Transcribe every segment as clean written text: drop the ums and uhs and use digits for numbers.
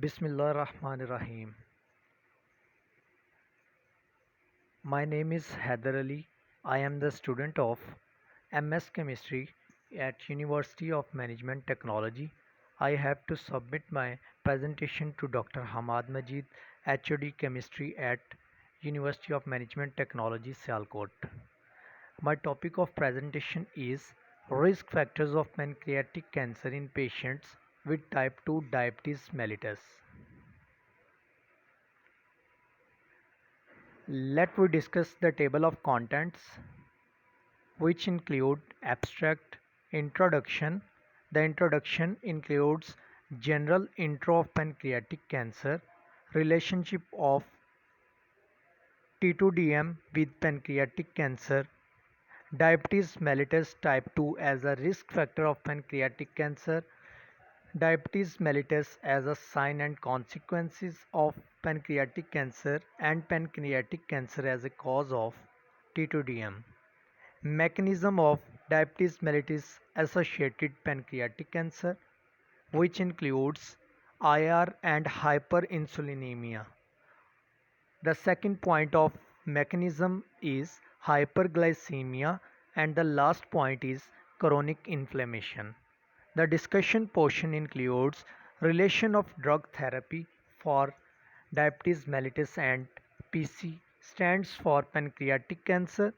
Bismillahirrahmanirrahim. My name is Haider Ali. I am the student of MS Chemistry at University of Management Technology. I have to submit my presentation to Dr. Hammad Majeed, HOD Chemistry at University of Management Technology, Sialkot. My topic of presentation is risk factors of pancreatic cancer in patients with type 2 diabetes mellitus. Let we discuss the table of contents, which include abstract, introduction. The introduction includes general intro of pancreatic cancer, relationship of T2DM with pancreatic cancer, diabetes mellitus type 2 as a risk factor of pancreatic cancer, diabetes mellitus as a sign and consequences of pancreatic cancer, and pancreatic cancer as a cause of T2DM. Mechanism of diabetes mellitus associated pancreatic cancer, which includes IR and hyperinsulinemia. The second point of mechanism is hyperglycemia, and the last point is chronic inflammation. The discussion portion includes relation of drug therapy for diabetes mellitus and PC stands for pancreatic cancer,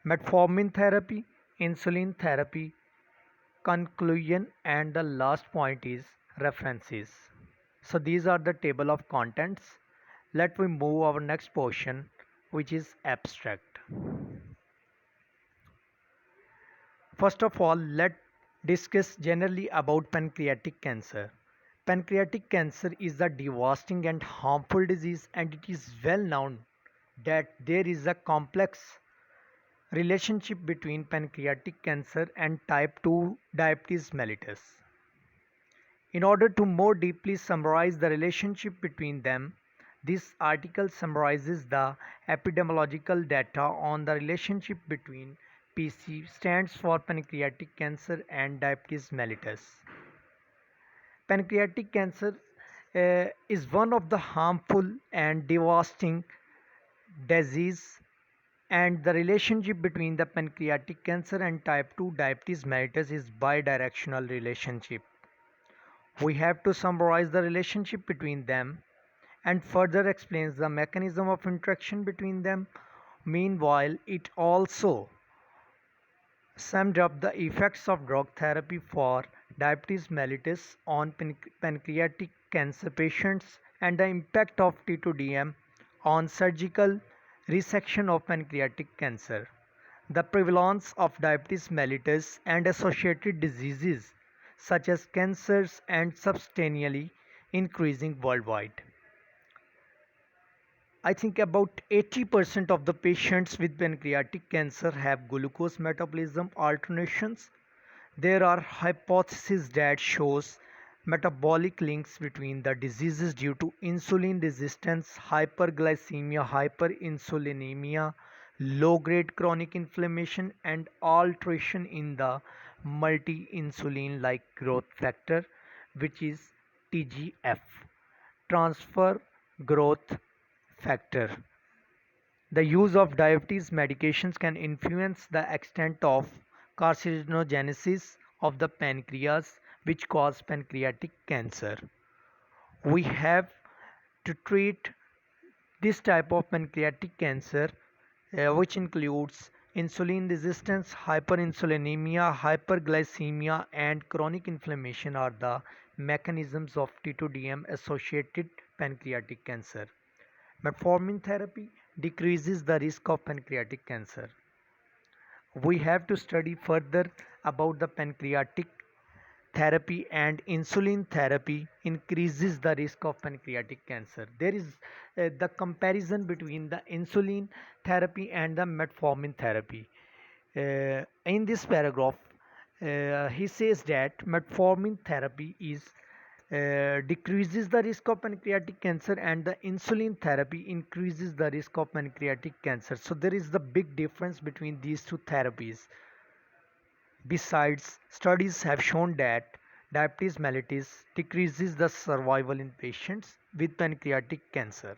metformin therapy, insulin therapy, conclusion, and the last point is references. So these are the table of contents. Let we move our next portion, which is abstract. First of all, let's discuss generally about pancreatic cancer. Pancreatic cancer is a devastating and harmful disease, and it is well known that there is a complex relationship between pancreatic cancer and type 2 diabetes mellitus. In order to more deeply summarize the relationship between them, this article summarizes the epidemiological data on the relationship between PC stands for pancreatic cancer and diabetes mellitus. Pancreatic cancer is one of the harmful and devastating disease, and the relationship between the pancreatic cancer and type 2 diabetes mellitus is bidirectional relationship. We have to summarize the relationship between them and further explains the mechanism of interaction between them. Meanwhile, it also summed up the effects of drug therapy for diabetes mellitus on pancreatic cancer patients and the impact of T2DM on surgical resection of pancreatic cancer. The prevalence of diabetes mellitus and associated diseases such as cancers and substantially increasing worldwide. I think about 80% of the patients with pancreatic cancer have glucose metabolism alterations. There are hypotheses that shows metabolic links between the diseases due to insulin resistance, hyperglycemia, hyperinsulinemia, low-grade chronic inflammation, and alteration in the multi-insulin like growth factor, which is TGF, transfer growth factor. The use of diabetes medications can influence the extent of carcinogenesis of the pancreas, which cause pancreatic cancer. We have to treat this type of pancreatic cancer, which includes insulin resistance, hyperinsulinemia, hyperglycemia, and chronic inflammation, are the mechanisms of T2DM associated pancreatic cancer. Metformin therapy decreases the risk of pancreatic cancer. We have to study further about the pancreatic therapy, and insulin therapy increases the risk of pancreatic cancer. There is the comparison between the insulin therapy and the metformin therapy. In this paragraph, he says that metformin therapy is decreases the risk of pancreatic cancer and the insulin therapy increases the risk of pancreatic cancer. So there is the big difference between these two therapies. Besides, studies have shown that Diabetes mellitus decreases the survival in patients with pancreatic cancer.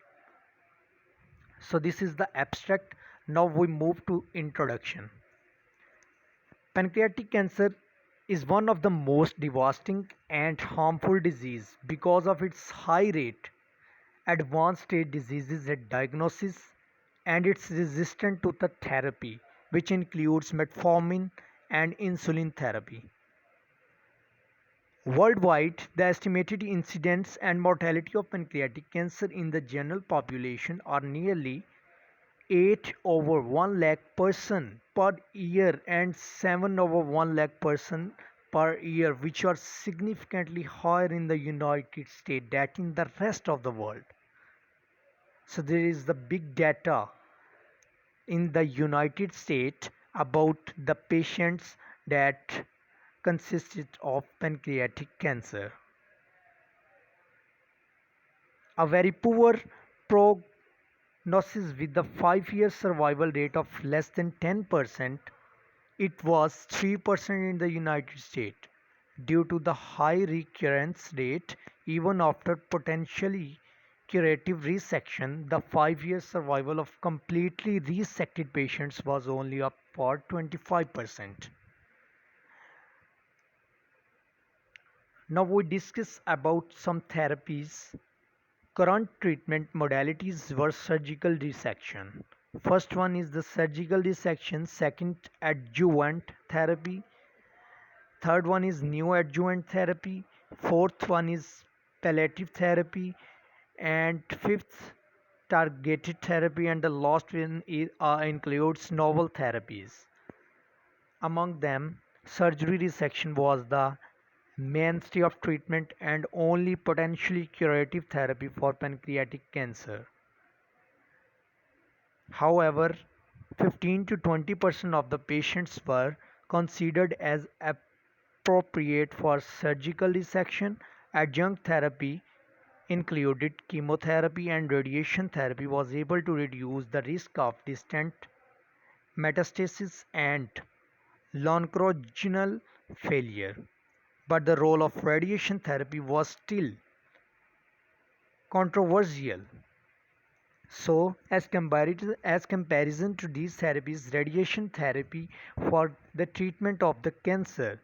So this is the abstract. Now we move to introduction. Pancreatic cancer is one of the most devastating and harmful disease because of its high rate, advanced stage diseases at diagnosis, and its resistance to the therapy, which includes metformin and insulin therapy. Worldwide, the estimated incidence and mortality of pancreatic cancer in the general population are nearly 8 over 1 lakh person per year and 7 over 1 lakh person per year, which are significantly higher in the United States than in the rest of the world. So there is the big data in the United States about the patients that consisted of pancreatic cancer. A very poor prognosis with the 5-year survival rate of less than 10%. It was 3% in the United States. Due to the high recurrence rate, even after potentially curative resection, the 5-year survival of completely resected patients was only up for 25%. Now we discuss about some therapies. Current treatment modalities were surgical resection. First one is the surgical resection, second adjuvant therapy, third one is neoadjuvant therapy, fourth one is palliative therapy, and fifth targeted therapy, and the last one includes novel therapies. Among them, surgery resection was the mainstay of treatment and only potentially curative therapy for pancreatic cancer. However, 15 to 20% of the patients were considered as appropriate for surgical resection. Adjunct therapy included chemotherapy and radiation therapy was able to reduce the risk of distant metastasis and longeval failure. But the role of radiation therapy was still controversial. So, as comparison to these therapies, radiation therapy for the treatment of the cancer,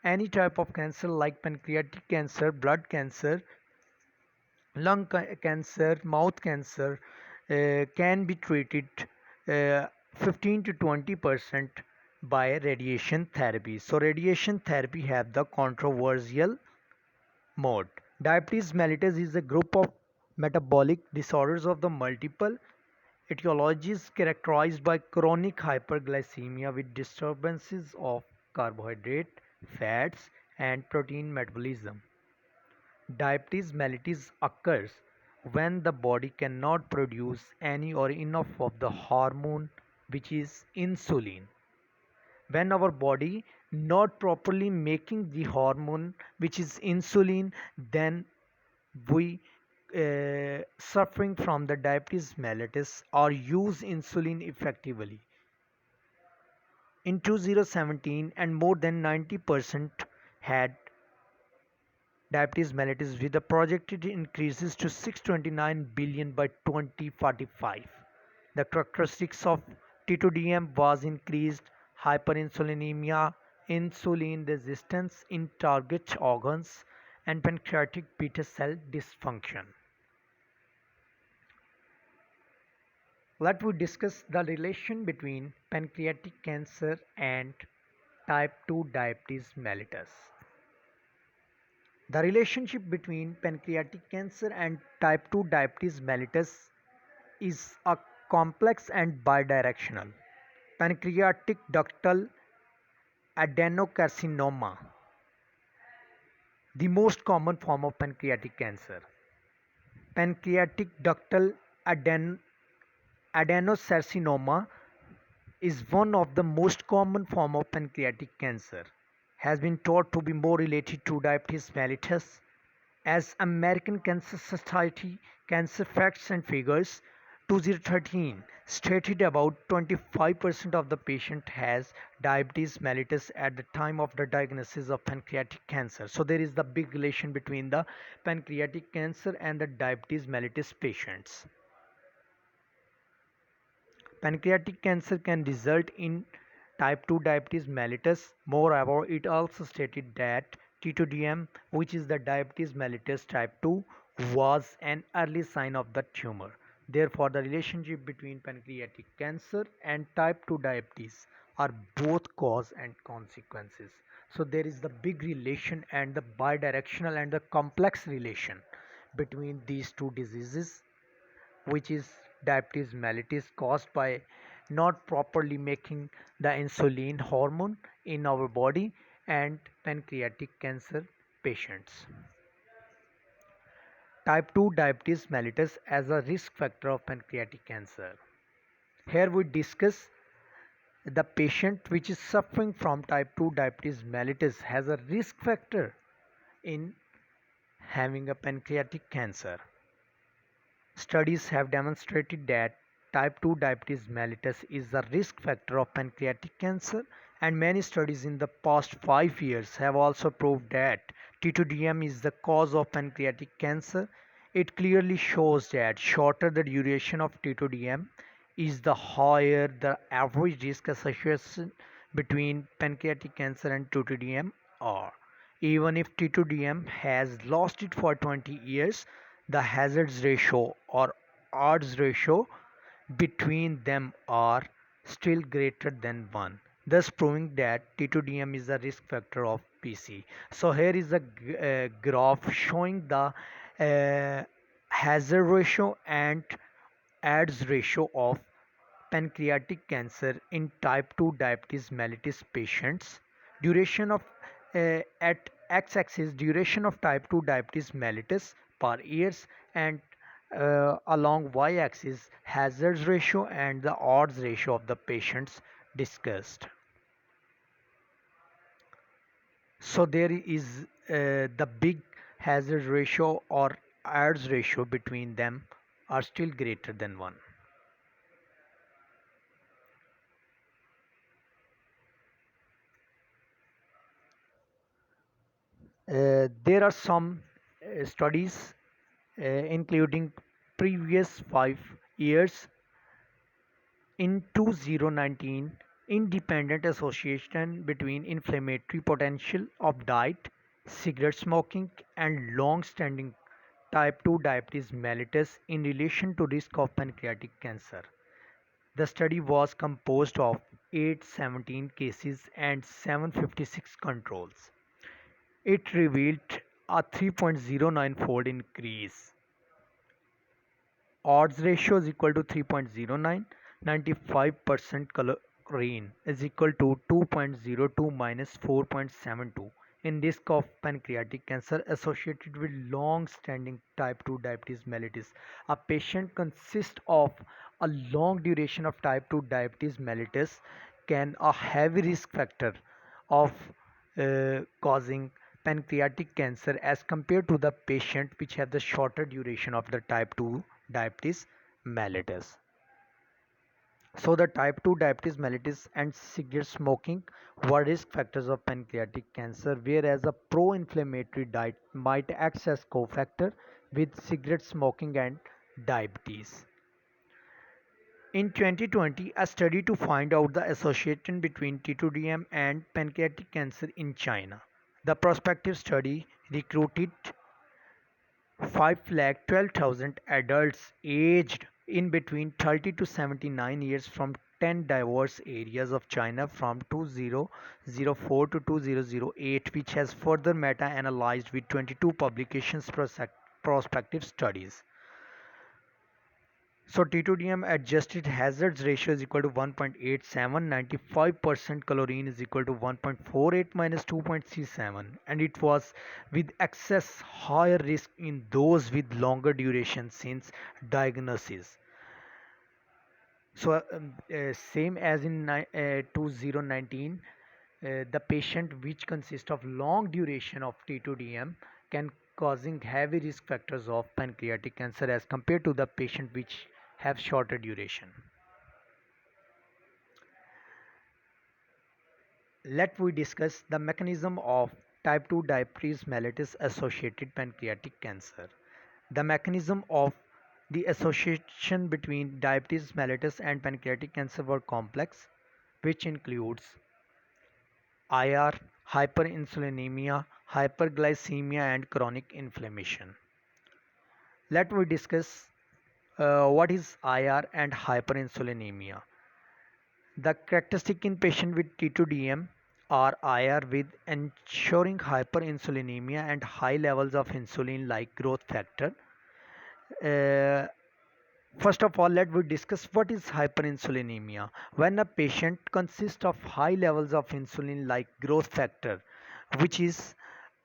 any type of cancer like pancreatic cancer, blood cancer, cancer, mouth cancer, can be treated 15 to 20% by radiation therapy. So, radiation therapy have the controversial mode. Diabetes mellitus is a group of metabolic disorders of the multiple etiologies characterized by chronic hyperglycemia with disturbances of carbohydrate, fats, and protein metabolism. Diabetes mellitus occurs when the body cannot produce any or enough of the hormone which is insulin. When our body not properly making the hormone which is insulin, then we suffering from the diabetes mellitus or use insulin effectively. In 2017, and more than 90% had diabetes mellitus with the projected increases to 629 billion by 2045. The characteristics of T2DM was increased hyperinsulinemia, insulin resistance in target organs, and pancreatic beta cell dysfunction. Let us discuss the relation between pancreatic cancer and type 2 diabetes mellitus. The relationship between pancreatic cancer and type 2 diabetes mellitus is a complex and bidirectional. Pancreatic ductal adenocarcinoma, the most common form of pancreatic cancer. Pancreatic ductal adenocarcinoma is one of the most common form of pancreatic cancer. Has been thought to be more related to diabetes mellitus. As American Cancer Society Cancer Facts and Figures 2013 stated about 25% of the patient has diabetes mellitus at the time of the diagnosis of pancreatic cancer. So there is the big relation between the pancreatic cancer and the diabetes mellitus patients. Pancreatic cancer can result in type 2 diabetes mellitus. Moreover, it also stated that T2DM, which is the diabetes mellitus type 2, was an early sign of the tumor. Therefore, the relationship between pancreatic cancer and type 2 diabetes are both cause and consequences. So there is the big relation and the bidirectional and the complex relation between these two diseases, which is diabetes mellitus caused by not properly making the insulin hormone in our body, and pancreatic cancer patients. Type 2 diabetes mellitus as a risk factor of pancreatic cancer. Here we discuss the patient which is suffering from type 2 diabetes mellitus has a risk factor in having a pancreatic cancer. Studies have demonstrated that type 2 diabetes mellitus is a risk factor of pancreatic cancer, and many studies in the past 5 years have also proved that T2DM is the cause of pancreatic cancer. It clearly shows that shorter the duration of T2DM is, the higher the average risk association between pancreatic cancer and T2DM are. Even if T2DM has lasted for 20 years, the hazards ratio or odds ratio between them are still greater than 1, thus proving that T2DM is a risk factor of PC. So here is a graph showing the hazard ratio and odds ratio of pancreatic cancer in type 2 diabetes mellitus patients. Duration of at x-axis duration of type 2 diabetes mellitus per years, and along y-axis hazards ratio and the odds ratio of the patients discussed. So there is the big hazard ratio or odds ratio between them are still greater than 1. There are some studies including previous 5 years. In 2019, independent association between inflammatory potential of diet, cigarette smoking, and long-standing type 2 diabetes mellitus in relation to risk of pancreatic cancer. The study was composed of 817 cases and 756 controls. It revealed a 3.09-fold increase. Odds ratio is equal to 3.09. 95% chlorine is equal to 2.02 minus 4.72 in risk of pancreatic cancer associated with long-standing type 2 diabetes mellitus. A patient consists of a long duration of type 2 diabetes mellitus can a heavy risk factor of causing pancreatic cancer as compared to the patient which have the shorter duration of the type 2 diabetes mellitus. So the type 2 diabetes mellitus and cigarette smoking were risk factors of pancreatic cancer, whereas a pro-inflammatory diet might act as cofactor with cigarette smoking and diabetes. In 2020, a study to find out the association between T2DM and pancreatic cancer in China. The prospective study recruited 5,12,000 adults aged in between 30 to 79 years from 10 diverse areas of China from 2004 to 2008, which has further meta-analyzed with 22 publications prospective studies. So T2DM adjusted hazards ratio is equal to 1.87, 95% chlorine is equal to 1.48 minus 2.37, and it was with excess higher risk in those with longer duration since diagnosis. So same as in 2019, the patient which consists of long duration of T2DM can causing heavy risk factors of pancreatic cancer as compared to the patient which have shorter duration. Let we discuss the mechanism of type 2 diabetes mellitus associated pancreatic cancer. The mechanism of the association between diabetes mellitus and pancreatic cancer were complex, which includes IR, hyperinsulinemia, hyperglycemia, and chronic inflammation. Let me discuss what is IR and hyperinsulinemia. The characteristic in patient with T2DM are IR with ensuring hyperinsulinemia and high levels of insulin like growth factor. Uh, First of all, let we discuss what is hyperinsulinemia. When a patient consists of high levels of insulin like growth factor, which is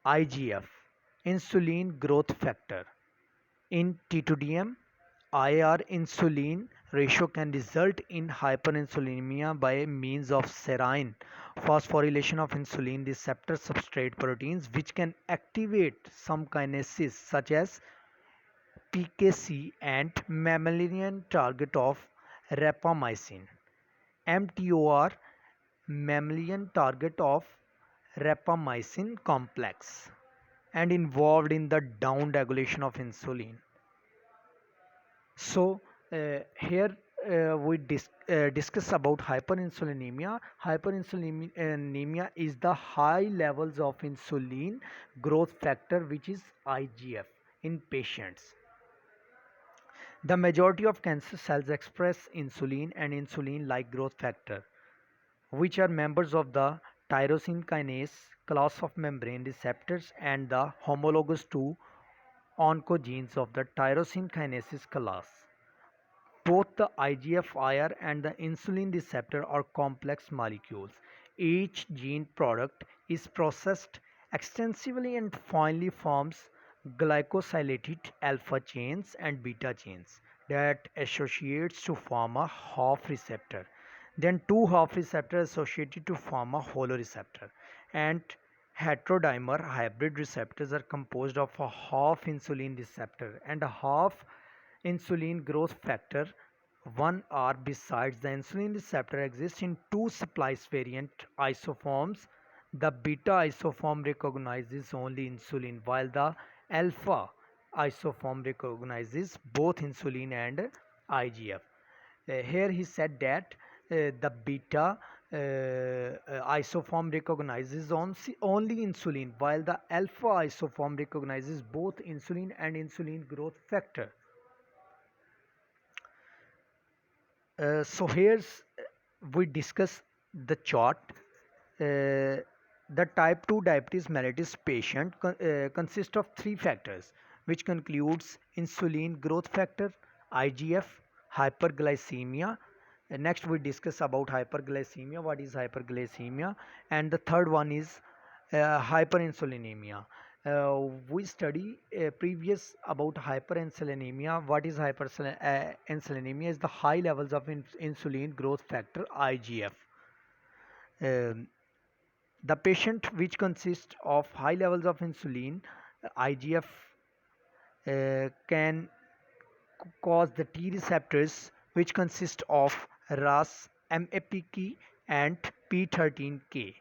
IGF, insulin growth factor. In T2DM, IR insulin ratio can result in hyperinsulinemia by means of serine phosphorylation of insulin receptor substrate proteins, which can activate some kinases such as PKC and mammalian target of rapamycin. MTOR, mammalian target of rapamycin complex, and involved in the down regulation of insulin. So here we discuss about hyperinsulinemia. Hyperinsulinemia is the high levels of insulin growth factor, which is IGF, in patients. The majority of cancer cells express insulin and insulin-like growth factor, which are members of the tyrosine kinase class of membrane receptors and the homologous to oncogenes of the tyrosine kinase class. Both the IGF-IR and the insulin receptor are complex molecules. Each gene product is processed extensively and finally forms glycosylated alpha chains and beta chains that associates to form a half receptor. Then two half receptors associated to form a holo receptor. And heterodimer hybrid receptors are composed of a half insulin receptor and a half insulin growth factor 1R. Besides the insulin receptor exists in two splice variant isoforms. The beta isoform recognizes only insulin while the alpha isoform recognizes both insulin and IGF. Here he said that the beta isoform recognizes only insulin while the alpha isoform recognizes both insulin and insulin growth factor. So here's we discuss the chart. The type 2 diabetes mellitus patient consists of three factors, which concludes insulin growth factor, IGF, hyperglycemia. Next we discuss about hyperglycemia, what is hyperglycemia, and the third one is hyperinsulinemia. We study previous about hyperinsulinemia. What is hyperinsulinemia? Is the high levels of insulin growth factor IGF. Um, the patient which consists of high levels of insulin IGF can cause the T receptors which consist of RAS, MAPK and P13K,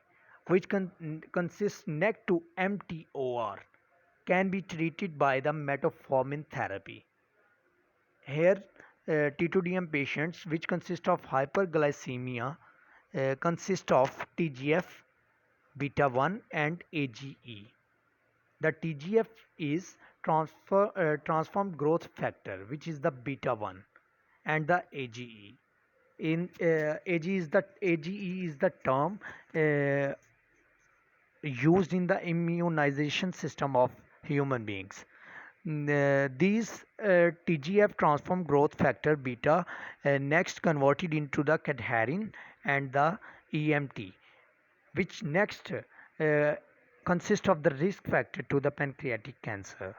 which consists next to MTOR, can be treated by the metformin therapy. Here T2DM patients which consist of hyperglycemia consist of TGF, beta 1 and AGE. The TGF is transformed growth factor, which is the beta 1, and the AGE. In AGE is the term used in the immunization system of human beings. These TGF transform growth factor beta next converted into the cadherin and the EMT, which next consist of the risk factor to the pancreatic cancer.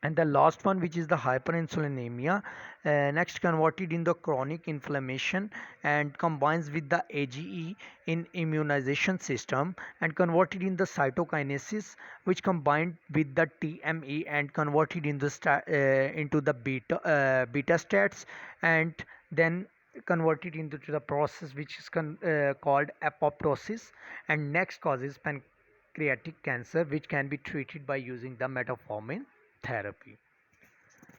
And the last one, which is the hyperinsulinemia, next converted in the chronic inflammation and combines with the AGE in immunization system, and converted in the cytokinesis, which combined with the TME and converted in the into the beta stats, and then converted into the process which is called apoptosis, and next causes pancreatic cancer, which can be treated by using the metformin therapy.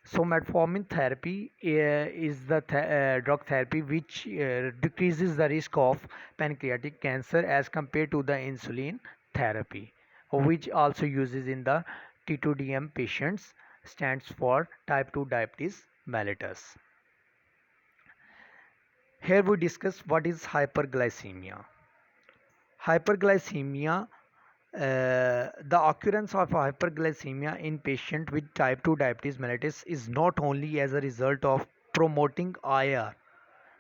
So metformin therapy is the drug therapy which decreases the risk of pancreatic cancer as compared to the insulin therapy, which also uses in the T2DM patients, stands for type 2 diabetes mellitus. Here we discuss what is hyperglycemia. Hyperglycemia, the occurrence of hyperglycemia in patient with type 2 diabetes mellitus is not only as a result of promoting IR,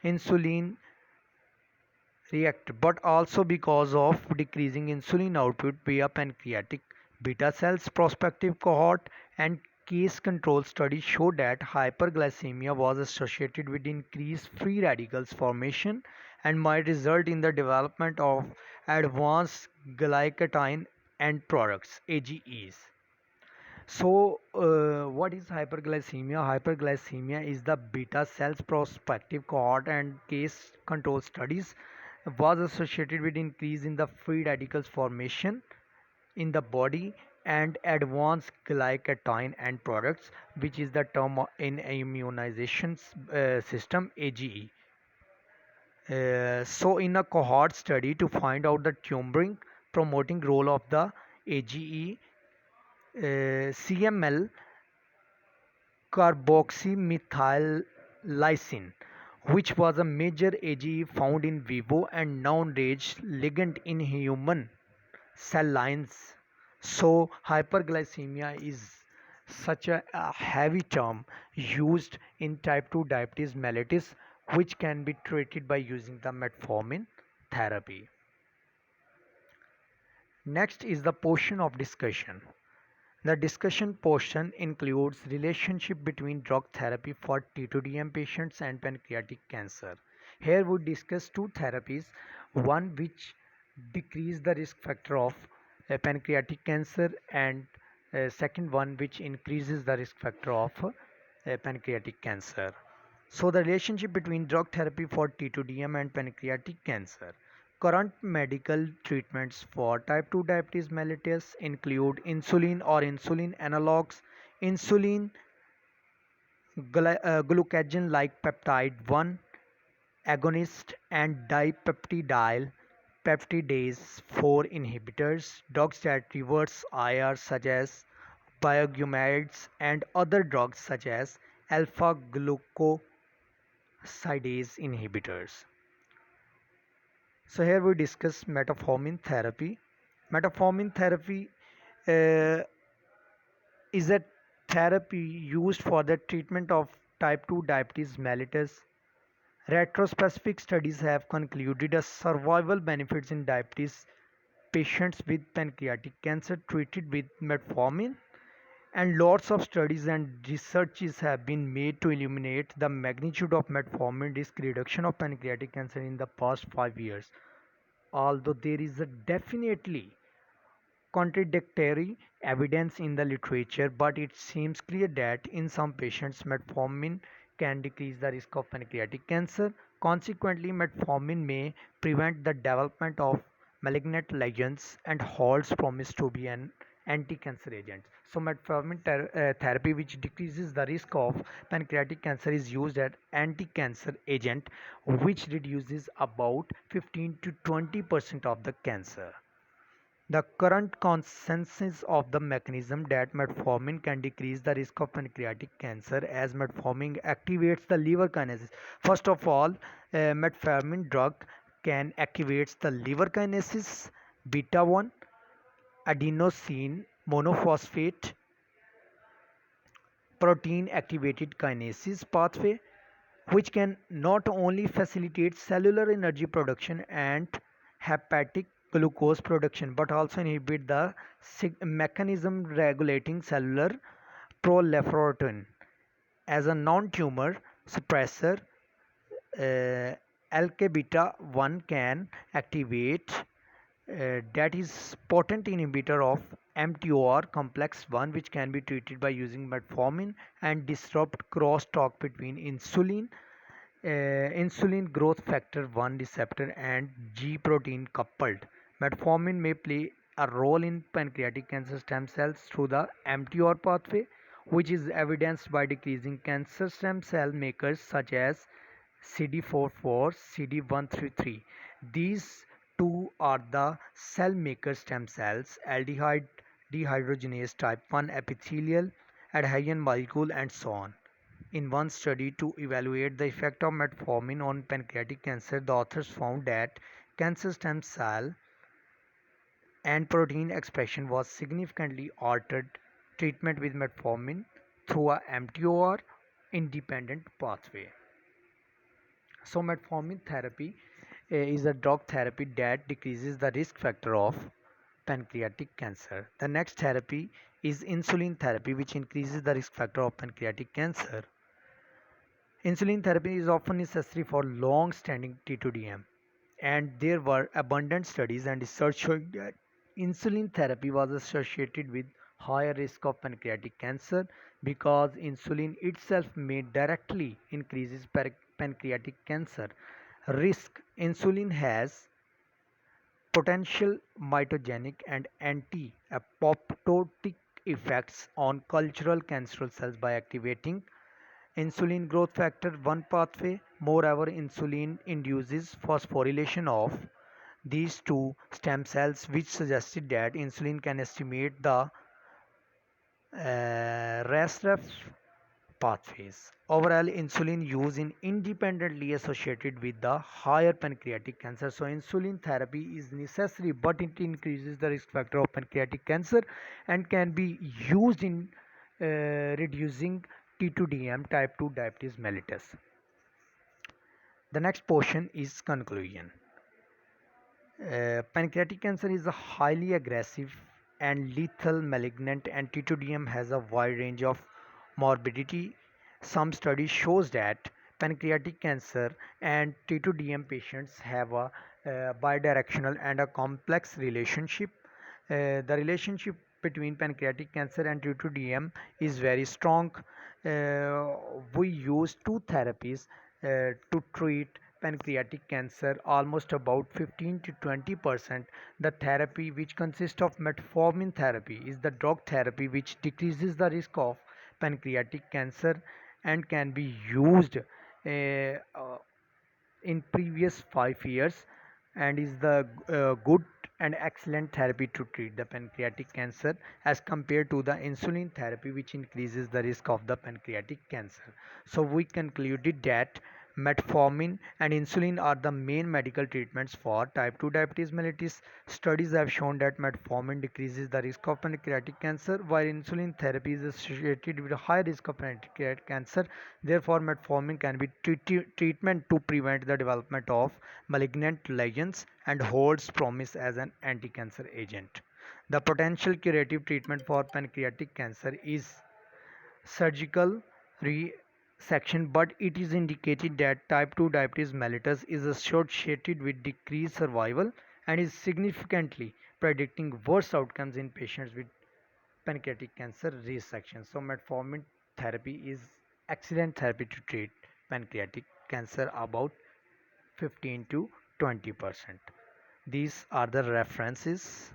insulin react, but also because of decreasing insulin output via pancreatic beta cells. Prospective cohort and case control studies show that hyperglycemia was associated with increased free radicals formation and might result in the development of advanced glycation end products AGEs. So, what is hyperglycemia? Hyperglycemia is the beta cells prospective cohort and case control studies was associated with increase in the free radicals formation in the body and advanced glycation end products, which is the term in immunization system AGE. So, in a cohort study to find out the tumoring promoting role of the AGE, CML carboxymethyl which was a major AGE found in vivo and non-rage ligand in human cell lines. So hyperglycemia is such a heavy term used in type 2 diabetes mellitus, which can be treated by using the metformin therapy. Next is the portion of discussion. The discussion portion includes relationship between drug therapy for T2DM patients and pancreatic cancer. Here we discuss two therapies, one which decrease the risk factor of pancreatic cancer, and second one which increases the risk factor of pancreatic cancer. So the relationship between drug therapy for T2DM and pancreatic cancer. Current medical treatments for type 2 diabetes mellitus include insulin or insulin analogs, insulin glucagon like peptide 1 agonist, and dipeptidyl peptidase 4 inhibitors, drugs that reverse IR such as biogumaids, and other drugs such as alpha glucosidase inhibitors. So here we discuss metformin therapy. Metformin therapy uh, is a therapy used for the treatment of type 2 diabetes mellitus. Retrospecific studies have concluded a survival benefits in diabetes patients with pancreatic cancer treated with metformin, and lots of studies and researches have been made to illuminate the magnitude of metformin risk reduction of pancreatic cancer in the past 5 years. Although there is a definitely contradictory evidence in the literature, but it seems clear that in some patients metformin can decrease the risk of pancreatic cancer. Consequently, metformin may prevent the development of malignant lesions and holds promise to be an anti-cancer agent. So metformin therapy, which decreases the risk of pancreatic cancer, is used as anti-cancer agent, which reduces about 15 to 20% of the cancer. The current consensus of the mechanism that metformin can decrease the risk of pancreatic cancer as metformin activates the liver kinases. First of all, metformin drug can activate the liver kinases beta 1 adenosine monophosphate protein activated kinases pathway, which can not only facilitate cellular energy production and hepatic glucose production but also inhibit the mechanism regulating cellular proliferatin as a non-tumor suppressor. uh, Alpha-beta 1 can activate, that is potent inhibitor of mTOR complex 1, which can be treated by using metformin and disrupt crosstalk between insulin growth factor 1 receptor and G protein coupled. Metformin may play a role in pancreatic cancer stem cells through the mTOR pathway, which is evidenced by decreasing cancer stem cell makers such as CD44, CD133. These two are the cell maker stem cells, aldehyde dehydrogenase type 1 epithelial, adhesion molecule, and so on. In one study to evaluate the effect of metformin on pancreatic cancer, the authors found that cancer stem cell and protein expression was significantly altered. Treatment with metformin through a mTOR independent pathway. So metformin therapy is a drug therapy that decreases the risk factor of pancreatic cancer. The next therapy is insulin therapy, which increases the risk factor of pancreatic cancer. Insulin therapy is often necessary for long-standing T2DM, and there were abundant studies and research showing that insulin therapy was associated with higher risk of pancreatic cancer because insulin itself may directly increases pancreatic cancer risk. Insulin has potential mitogenic and anti-apoptotic effects on cultural cancerous cells by activating insulin growth factor 1 pathway. Moreover, insulin induces phosphorylation of these two stem cells, which suggested that insulin can estimate the RASRF pathways. Overall, insulin use is independently associated with the higher pancreatic cancer. So, insulin therapy is necessary, but it increases the risk factor of pancreatic cancer and can be used in reducing T2DM type 2 diabetes mellitus. The next portion is conclusion. Pancreatic cancer is a highly aggressive and lethal malignant, and T2DM has a wide range of morbidity. Some studies shows that pancreatic cancer and T2DM patients have a bidirectional and a complex relationship. The relationship between pancreatic cancer and T2DM is very strong. We use two therapies to treat pancreatic cancer, almost about 15 to 20%. The therapy which consists of metformin therapy is the drug therapy which decreases the risk of pancreatic cancer and can be used in previous 5 years and is the good and excellent therapy to treat the pancreatic cancer as compared to the insulin therapy, which increases the risk of the pancreatic cancer. So we concluded that metformin and insulin are the main medical treatments for type 2 diabetes mellitus. Studies have shown that metformin decreases the risk of pancreatic cancer, while insulin therapy is associated with a high risk of pancreatic cancer. Therefore, metformin can be treatment to prevent the development of malignant lesions and holds promise as an anti-cancer agent. The potential curative treatment for pancreatic cancer is surgical resection, but it is indicated that type 2 diabetes mellitus is associated with decreased survival and is significantly predicting worse outcomes in patients with pancreatic cancer resection. So metformin therapy is excellent therapy to treat pancreatic cancer about 15 to 20%. These are the references.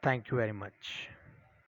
Thank you very much.